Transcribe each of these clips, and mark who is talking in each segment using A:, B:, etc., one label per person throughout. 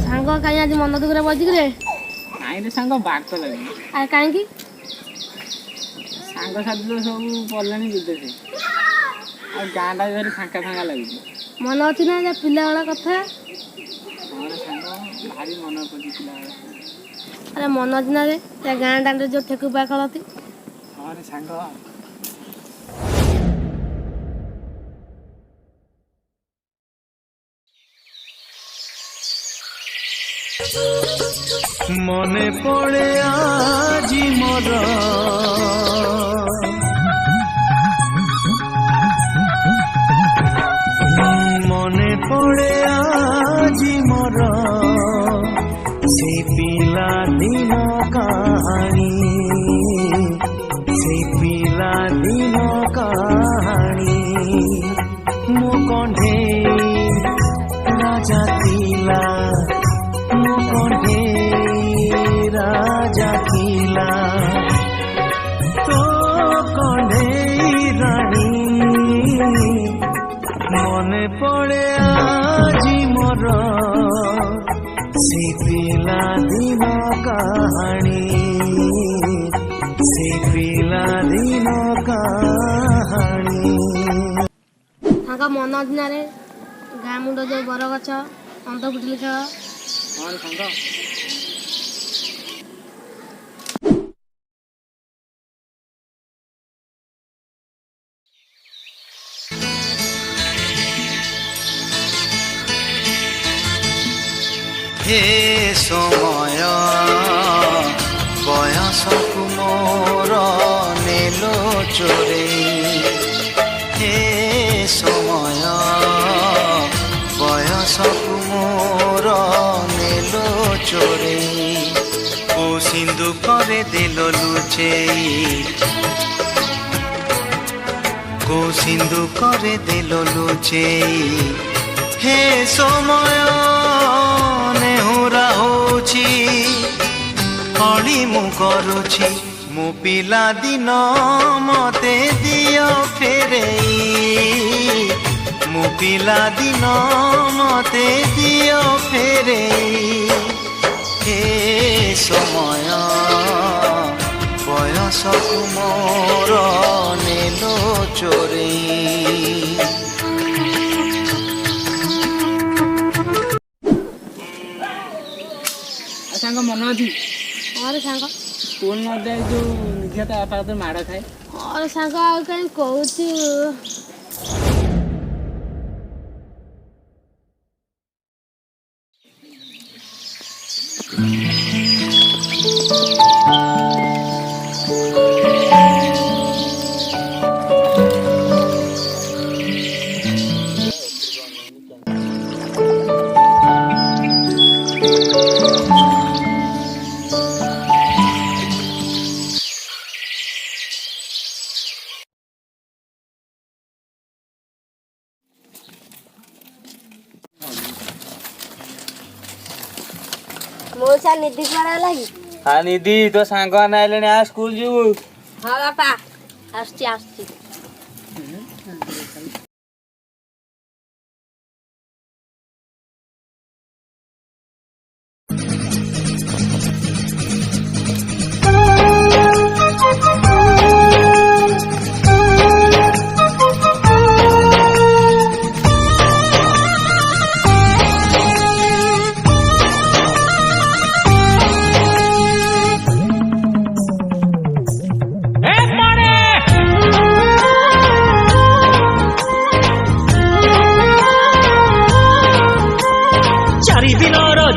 A: सांग कहीं आज मन दुख बजी रे
B: कहीं सांग बाग लगे
A: आ कहीं
B: सांग साथी तो सब पड़े विदेश और गाँटा भारी फांका फांका लगे
A: मन अच्छी ना पिला वाला कथा
B: सांग भारी मन पड़ी पिला
A: अरे मन अच्छी ना रे गाँ दांडे जो ठेकुआ खेलती
B: हाँ रे सांग
C: मने पड़े आजी मोर मने पड़े आजी मोर से पिला दिन कहानी से पिला दिन कहानी मो कंढे राजा पिला राजा किला तो कंढे रानी मने पड़े आजी मोर से पिला दिन कहानी से पिला दिन कहानी
A: मन दिन गाँ मुंड जो बर गछ अंध फुटिल खेल
B: हाँ रे सांग
C: हे समय बयसकु मोर नेलो चोरे हे समय बयसकु मोर नेलो चोरे ओ सिंधु करे देलो लुचेई को सिंधु करे देलो लुचेई हे समय नेहुरा होची कली मु करुची मु पिला दिन मते दियो फेरेई मु पिला दिन मते दियो फेरेई हे समय बयस मोर नेलो चोरेई
B: सांग मन अच्छी
A: और सांग
B: स्कूल न जाए जो झील बापा तो माड़ खाए
A: और सांग आ कहीं कहूँ मौसा निधि पड़ा लगी
B: हाँ निधि तो सांग नाइले आ स्कूल जीवु
A: हाँ बापा आसची आसची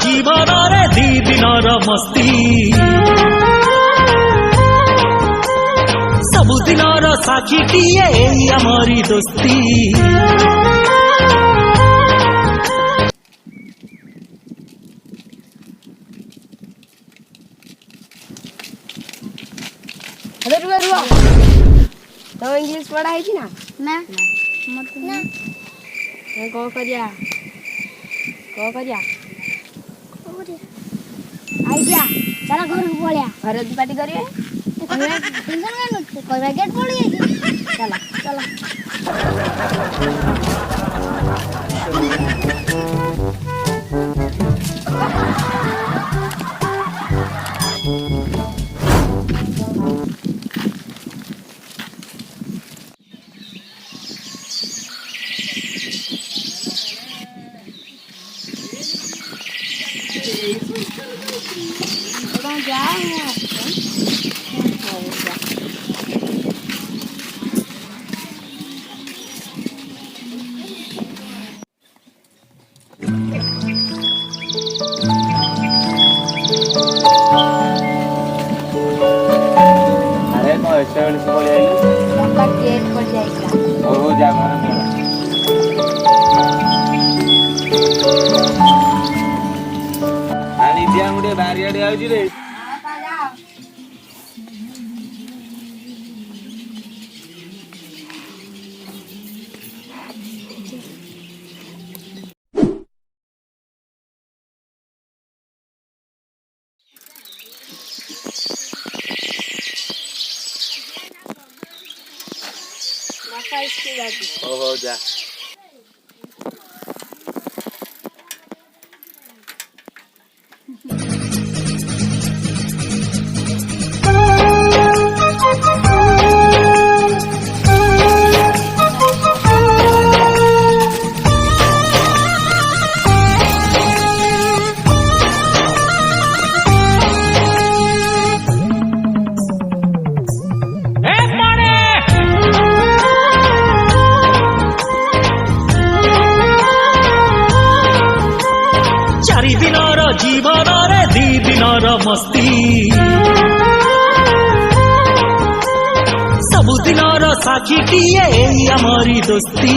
D: जीवन रे दी दिनर मस्ती सबु दिनर साक्षी टीए आमरी दोस्ती
A: तो इंग्लिश पढ़ा है ना ना ना कौन करिया आइडिया चला घर को पड़िया घर दी पार्टी करिए कोई गेट पड़ी चला चला ଯା ମୁଁ ଆସୁଛି। ହଉ ଯା।
B: ଆରେ କଣ ଏତେ ବେଳେ ସେ ପଳେଇ ଆଇଲୁ?
A: ବାପା ଗେଟ୍ କରି ଯାଇଥିଲା।
B: ହଉ ଯା ଘରେ ପଳ। ଆଣି ଦିଆ ମୁଁ ଟିକେ ବାରିଆଡେ ଆଉଛି ରେ।
A: ବାପା ସ୍କୁଲ ଯାଉଛି।
B: ହଉ ଯା।
D: ଚାରି ଦିନର ଜୀବନରେ 2 ଦିନର ମସ୍ତି ସବୁଦିନର ସାକ୍ଷୀଟିଏ ଏଇ ଆମରି ଦୋସ୍ତି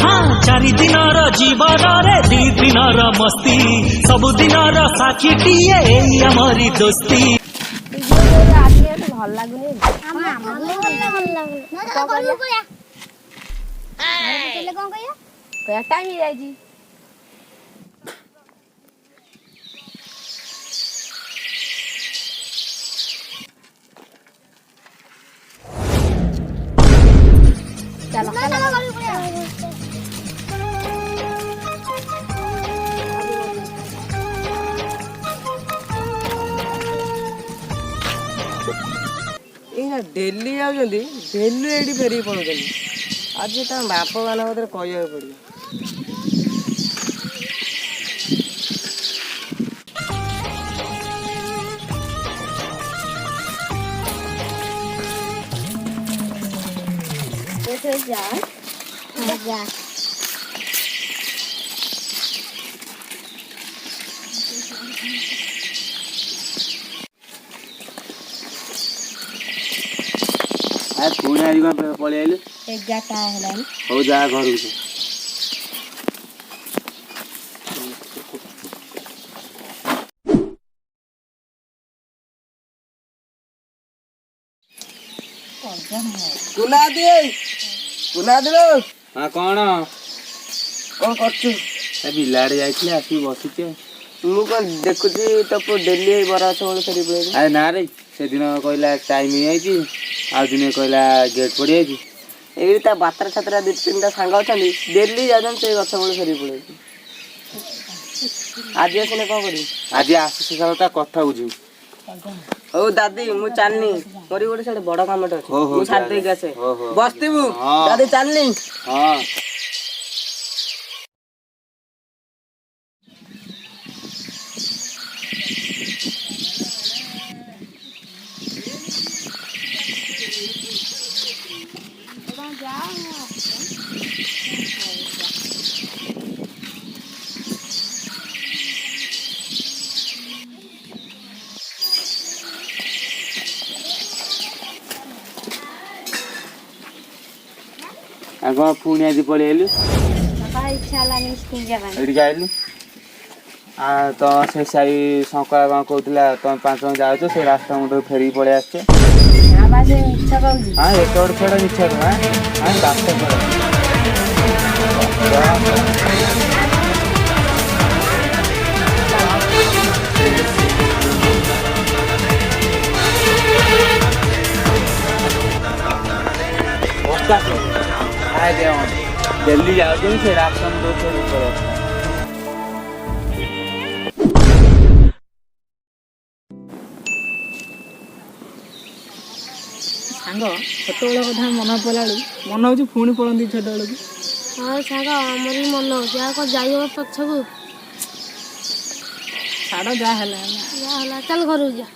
D: ହଁ 4 ଦିନର ଜୀବନରେ 2 ଦିନର ମସ୍ତି ସବୁଦିନର ସାକ୍ଷୀଟିଏ ଏଇ ଆମରି ଦୋସ୍ତି
A: ଭଲ ଲାଗୁନି। ଟାଇମ୍ ହେଇଯାଇଛି। ଚାଲ
E: ଏଇନା ଡେଲି ଯାଉଛନ୍ତି ଡେଲି ଏଇଠି ଫେରିକି ପଳାଉଛନ୍ତି। ଆଜି ତା ବାପ ମାନଙ୍କ କତିରେ କହିବାକୁ ପଡ଼ିବ।
A: ଯା
B: ଆରେ ପୁଣି ଆଜି କଣ ପଳେଇ ଆଇଲୁ?
A: 11ଟା ହେଲାଣି।
B: ହଉ ଯା ଘରକୁ ଯା।
E: କୁନାଦି କୁନାଦିର
B: ହଁ କଣ
E: କରୁଛୁ?
B: ଏ ବିଲାଆଡେ ଯାଇଥିଲି ଆସିକି ବସିଛି।
E: ମୁଁ କଣ ଦେଖୁଛି ତ ପୁଅ ଡେଲି ଏଇ ବରା ସବୁବେଳେ ଫେରି ପଳେଇବି।
B: ଆରେ ନା ରେ ସେଦିନ କହିଲା ଟାଇମ୍ ହେଇଯାଇଛି ଆଉ ଦିନେ କହିଲା ଗେଟ୍ ପଡ଼ିଯାଇଛି।
E: ଏଇ ତା ବାତରା ଛାତରା 2-3ଟା ସାଙ୍ଗ ଅଛନ୍ତି ଡେଲି ଯାଉଛନ୍ତି ସେଇ ଗଛ ମୂଳେ ଫେରି ପଳେଇବି। ଆଜି ଆସିଲେ କଣ କରିବି?
B: ଆଜି ଆସୁଛି ସାର ତା କଥା ବୁଝିବୁ।
E: ହଉ ଦାଦି ମୁଁ ଚାଲିନି ମୋର ଗୋଟେ ସିଆଡେ ବଡ କାମଟେ ଅଛି।
B: ହଉ
E: ମୁଁ ଛାଡି ଦେଇକି ଆସେ। ବସିଥିବୁ
B: ହଁ
E: ଦାଦି ଚାଲିନି।
B: ହଁ
A: ଯା ମୁଁ ଆସୁଛି।
B: ଆଉ କଣ ପୁଣି ଆଜି ପଳେଇ ଆଇଲୁ?
A: ବାପା ଇଚ୍ଛା ହେଲାନି ସ୍କୁଲ ଯିବା ପାଇଁ।
B: ଏଇଠିକି ଆଇଲୁ ଆଉ ତ ସେ ସାଇ ଶଙ୍କରା କଣ କହୁଥିଲା ତମେ 5 ଜଣ ଯାଉଛ ସେ ରାସ୍ତା ମୁଣ୍ଡକୁ ଫେରିକି ପଳେଇ ଆସିଛ।
A: ନା ବା ସେ ମିଛ କହୁଛି।
B: ହଁ ଏତେ ବଡ଼ ଛୁଆଟା ମିଛ କହିବ ବାସ୍ତ दिल्ली जाओगे से रास्ता में 200 रुपये
F: ସାଙ୍ଗ ଛୋଟବେଳ କଥା ମନେ ପଡ଼ିଲା ବେଳକୁ ମନେ ହେଉଛି ପୁଣି ପଳନ୍ତି ଛୋଟବେଳକୁ।
A: ହଁ ସାଙ୍ଗ ଆମର ବି ମନ ହେଉଛି ଆଉ କ'ଣ ଯାଇ ହେବ ପଛକୁ
E: ଛାଡ଼ ଯାହା ହେଲା
A: ଚାଲ ଘରକୁ ଯା।